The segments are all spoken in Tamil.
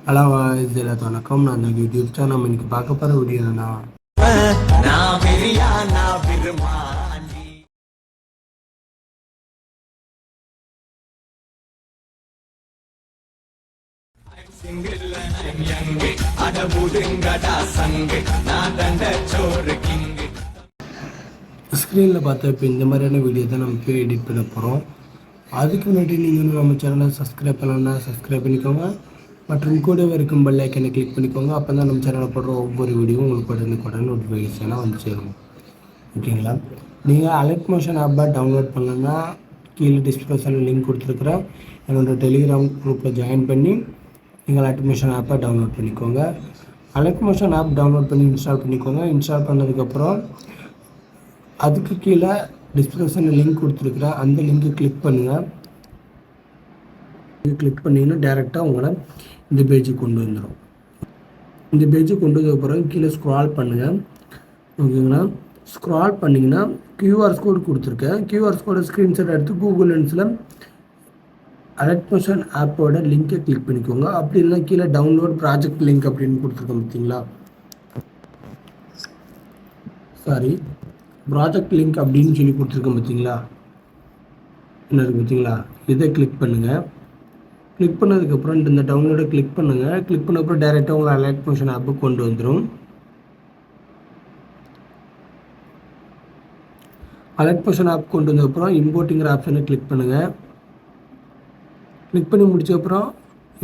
ஹலோ இதில் வணக்கம். நான் இந்த யூடியூப் சேனல் நம்ம இன்னைக்கு பார்க்க போகிற வீடியோ என்னன்னா, ஸ்க்ரீனில் பார்த்த இப்போ இந்த மாதிரியான வீடியோ தான் நம்ம போய் எடிட் பண்ண போகிறோம். அதுக்கு முன்னாடி நீங்கள் நம்ம சேனலை சப்ஸ்கிரைப் பண்ணலன்னா சப்ஸ்கிரைப் பண்ணிக்கோங்க. மற்றும் கூடவே இருக்கும் பெல் ஐக்கனை கிளிக் பண்ணிக்கோங்க. அப்போ தான் நம்ம சேனலில் போடுற ஒவ்வொரு வீடியோவும் உங்களுக்கு உடனே நோட்டிஃபிகேஷனாக வந்து சேரும். ஓகேங்களா? நீங்கள் அலர்ட் மோஷன் ஆப்பை டவுன்லோட் பண்ணலன்னா கீழே டிஸ்கிரிப்ஷனில் லிங்க் கொடுத்துருக்குறேன். என்னோடய டெலிகிராம் குரூப்பில் ஜாயின் பண்ணி நீங்கள் அலர்ட் மோஷன் ஆப்பை டவுன்லோட் பண்ணிக்கோங்க. அலர்ட் மோஷன் ஆப் டவுன்லோட் பண்ணி இன்ஸ்டால் பண்ணிக்கோங்க. இன்ஸ்டால் பண்ணதுக்கப்புறம் அதுக்கு கீழே டிஸ்கிரிப்ஷனில் லிங்க் கொடுத்துருக்குறேன். அந்த லிங்க்கு கிளிக் பண்ணுங்கள். கிளிக் பண்ணிங்கன்னா டேரெக்டாக உங்களை இந்த பேஜுக்கு கொண்டு வந்துடும். இந்த பேஜுக்கு கொண்டு வந்ததுக்கப்புறம் கீழே ஸ்க்ரால் பண்ணுங்கள். ஓகேங்களா? ஸ்க்ரால் பண்ணிங்கன்னா கியூஆர் கோடு கொடுத்துருக்கேன். கியூஆர் கோடை ஸ்க்ரீன்ஷாட் எடுத்து கூகுள் லென்ஸில் அலர்ட் மோஷன் ஆப்போட லிங்க்கை கிளிக் பண்ணிக்கோங்க. அப்படி இல்லைனா கீழே டவுன்லோட் ப்ராஜெக்ட் லிங்க் அப்படின்னு கொடுத்துருக்கேன் பார்த்தீங்களா? ப்ராஜெக்ட் லிங்க் அப்படின்னு சொல்லி கொடுத்துருக்கேன் பார்த்தீங்களா? என்ன இருக்குது பார்த்தீங்களா? இதை கிளிக் பண்ணுங்கள். கிளிக் பண்ணதுக்கப்புறம் இந்த டவுன்லோடை கிளிக் பண்ணுங்கள். கிளிக் பண்ணப்போ டேரெக்டாக உங்களை அலர்ட் மோஷன் ஆப்புக்கு கொண்டு வந்துடும். அலர்ட் மோஷன் ஆப் கொண்டு வந்ததுக்கப்புறம் இம்போர்ட்டிங்கிற ஆப்ஷனை கிளிக் பண்ணுங்கள். கிளிக் பண்ணி முடிச்சதுக்கப்புறம்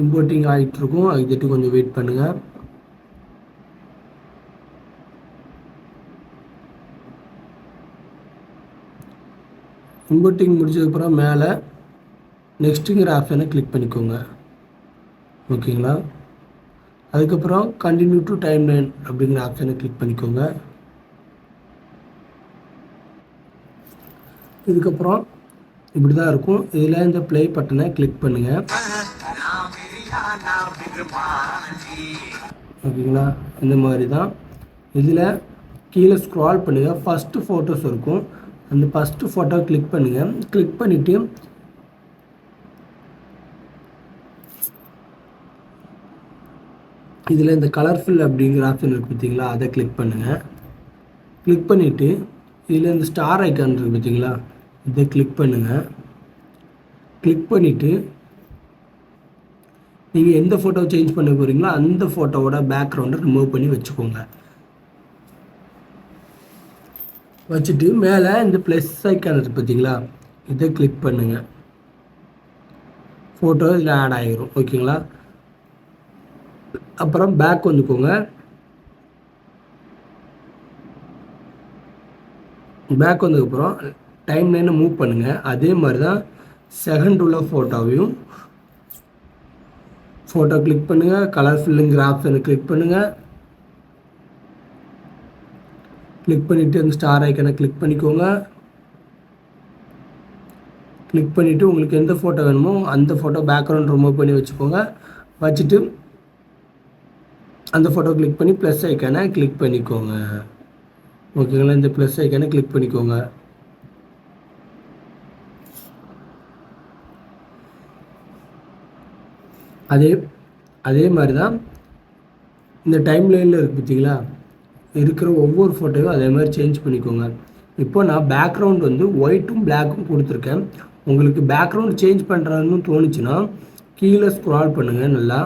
இம்போர்ட்டிங் ஆகிட்டுருக்கும். அதுக்கிட்ட கொஞ்சம் வெயிட் பண்ணுங்கள். இம்போர்ட்டிங் முடிச்சதுக்கப்புறம் மேலே நெக்ஸ்ட்டுங்கிற ஆப்ஷனை கிளிக் பண்ணிக்கோங்க. ஓகேங்களா? அதுக்கப்புறம் கண்டினியூ டு டைம் லைன் அப்படிங்கிற ஆப்ஷனை கிளிக் பண்ணிக்கோங்க. இதுக்கப்புறம் இப்படி தான் இருக்கும். இதில் இந்த ப்ளே பட்டனை கிளிக் பண்ணுங்கள். ஓகேங்களா? இந்த மாதிரி தான். இதில் கீழே ஸ்க்ரால் பண்ணுங்கள். ஃபஸ்ட்டு ஃபோட்டோஸ் இருக்கும். அந்த ஃபஸ்ட்டு ஃபோட்டோ கிளிக் பண்ணுங்கள். கிளிக் பண்ணிவிட்டு இதில் இந்த கலர்ஃபுல் அப்படிங்கிற ஆப்ஷன் இருக்குது பார்த்தீங்களா? அதை கிளிக் பண்ணுங்கள். கிளிக் பண்ணிவிட்டு இதில் இந்த ஸ்டார் ஐக்கான் இருக்குது பார்த்தீங்களா? இதை கிளிக் பண்ணுங்கள். கிளிக் பண்ணிவிட்டு நீங்கள் எந்த ஃபோட்டோ சேஞ்ச் பண்ண போகிறீங்களோ அந்த ஃபோட்டோவோட பேக்ரவுண்டை ரிமூவ் பண்ணி வச்சுக்கோங்க. வச்சுட்டு மேலே இந்த ப்ளஸ் ஐக்கான் இருக்குது பார்த்தீங்களா? இதை கிளிக் பண்ணுங்கள். ஃபோட்டோ இதில் ஆட் ஆகிரும். ஓகேங்களா? அப்புறம் பேக் வந்துக்கோங்க. பேக் வந்ததுக்கப்புறம் டைம் லைனை மூவ் பண்ணுங்கள். அதே மாதிரி தான் செகண்ட் உள்ள ஃபோட்டோவையும் ஃபோட்டோ கிளிக் பண்ணுங்கள். கலர்ஃபுல்லுங்கிற ஆப்ஷனை கிளிக் பண்ணுங்கள். கிளிக் பண்ணிவிட்டு அந்த ஸ்டார் ஐக்கனை கிளிக் பண்ணிக்கோங்க. கிளிக் பண்ணிவிட்டு உங்களுக்கு எந்த ஃபோட்டோ வேணுமோ அந்த ஃபோட்டோ பேக்ரவுண்ட் ரிமூவ் பண்ணி வச்சுக்கோங்க. வச்சுட்டு அந்த ஃபோட்டோ கிளிக் பண்ணி ப்ளஸ் ஐக்கானை கிளிக் பண்ணிக்கோங்க. ஓகேங்களா? இந்த ப்ளஸ் ஐக்கானை கிளிக் பண்ணிக்கோங்க. அதே மாதிரி தான் இந்த டைம் லைனில் இருக்குது பார்த்தீங்களா? இருக்கிற ஒவ்வொரு ஃபோட்டோவும் அதே மாதிரி சேஞ்ச் பண்ணிக்கோங்க. இப்போ நான் பேக்ரவுண்ட் வந்து ஒயிட்டும் பிளாக்கும் கொடுத்துருக்கேன். உங்களுக்கு பேக்ரவுண்ட் சேஞ்ச் பண்ணுறதுன்னு தோணுச்சுன்னா கீழே ஸ்க்ரால் பண்ணுங்கள். நல்லா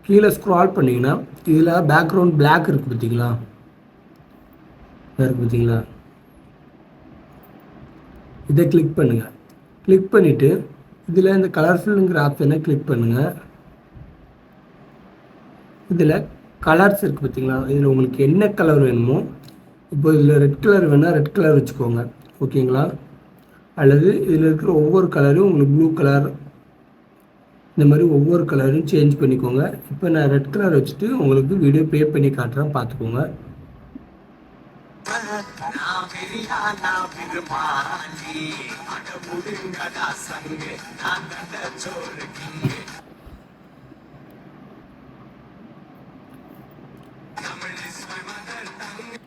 கீழே ஸ்க்ரால் பண்ணிங்கன்னா இதில் பேக்ரவுண்ட் பிளாக் இருக்குது பார்த்தீங்களா? இருக்குது பார்த்தீங்களா? இதை கிளிக் பண்ணுங்கள். கிளிக் பண்ணிவிட்டு இதில் இந்த கலர்ஃபுல்லுங்கிற ஆப்ஷனை கிளிக் பண்ணுங்கள். இதில் கலர்ஸ் இருக்குது பார்த்தீங்களா? இதில் உங்களுக்கு என்ன கலர் வேணுமோ, இப்போ இதில் ரெட் கலர் வேணால் ரெட் கலர் வச்சுக்கோங்க. ஓகேங்களா? அல்லது இதில் இருக்கிற ஒவ்வொரு கலரும் உங்களுக்கு ப்ளூ கலர், இந்த மாதிரி ஒவ்வொரு கலரும் சேஞ்ச் பண்ணிக்கோங்க. இப்போ நான் ரெட் கலர் வச்சுட்டு உங்களுக்கு வீடியோ ப்ளே பண்ணி காட்டுறேன், பார்த்துக்கோங்க.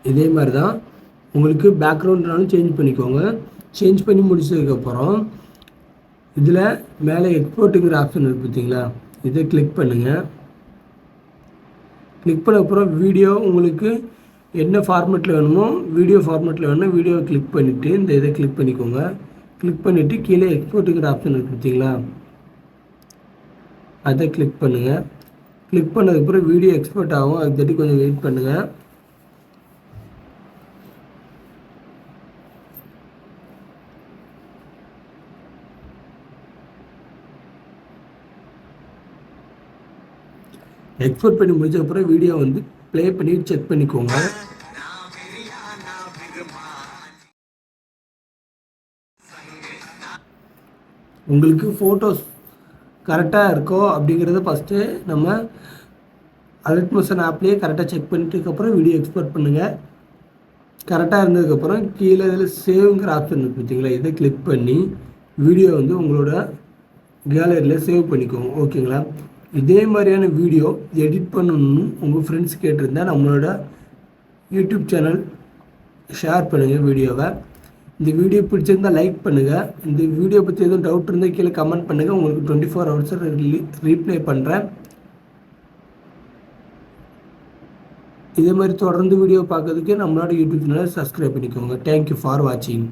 இதே மாதிரி தான் உங்களுக்கு பேக்ரவுண்ட்னாலும் சேஞ்ச் பண்ணிக்கோங்க. சேஞ்ச் பண்ணி முடிச்சதுக்கப்புறம் இதில் மேலே எக்ஸ்போர்ட்டுங்கிற ஆப்ஷன் இருக்குது பார்த்தீங்களா? இதை கிளிக் பண்ணுங்கள். கிளிக் பண்ண அப்புறம் வீடியோ உங்களுக்கு என்ன ஃபார்மேட்டில் வேணுமோ வீடியோ ஃபார்மேட்டில் வேணும்னா வீடியோவை கிளிக் பண்ணிவிட்டு இந்த இதை கிளிக் பண்ணிக்கோங்க. கிளிக் பண்ணிவிட்டு கீழே எக்ஸ்போர்ட்டுங்கிற ஆப்ஷன் இருக்குது பார்த்தீங்களா, அதை கிளிக் பண்ணுங்கள். கிளிக் பண்ணதுக்கப்புறம் வீடியோ எக்ஸ்போர்ட் ஆகும், அது தட்டி கொஞ்சம் வெயிட் பண்ணுங்கள். எக்ஸ்போர்ட் பண்ணி முடிச்சதுக்கப்புறம் வீடியோ வந்து ப்ளே பண்ணி செக் பண்ணிக்கோங்க. உங்களுக்கு ஃபோட்டோஸ் கரெக்டாக இருக்கோ அப்படிங்கிறத ஃபஸ்ட்டு நம்ம அலர்ட் மோஷன் ஆப்லேயே கரெக்டாக செக் பண்ணிட்டுக்கப்புறம் வீடியோ எக்ஸ்போர்ட் பண்ணுங்கள். கரெக்டாக இருந்ததுக்கப்புறம் கீழே இதில் சேவ்ங்கிற ஆப்ஷன் இருக்குது பார்த்தீங்களா, இதை கிளிக் பண்ணி வீடியோ வந்து உங்களோட கேலரியில் சேவ் பண்ணிக்கோங்க. ஓகேங்களா? இதே மாதிரியான வீடியோ எடிட் பண்ணணும்னு உங்கள் ஃப்ரெண்ட்ஸ் கேட்டிருந்தால் நம்மளோட யூடியூப் சேனல் ஷேர் பண்ணுங்கள் வீடியோவை. இந்த வீடியோ பிடிச்சிருந்தால் லைக் பண்ணுங்கள். இந்த வீடியோ பற்றி எதுவும் டவுட் இருந்தால் கீழே கமெண்ட் பண்ணுங்கள். உங்களுக்கு 24 ஹவர்ஸ் ரீப்ளை பண்ணுறேன். இதே மாதிரி தொடர்ந்து வீடியோ பார்க்கறதுக்கு நம்மளோட யூடியூப் சேனலை சப்ஸ்கிரைப் பண்ணிக்கோங்க. தேங்க்யூ ஃபார் வாட்சிங்.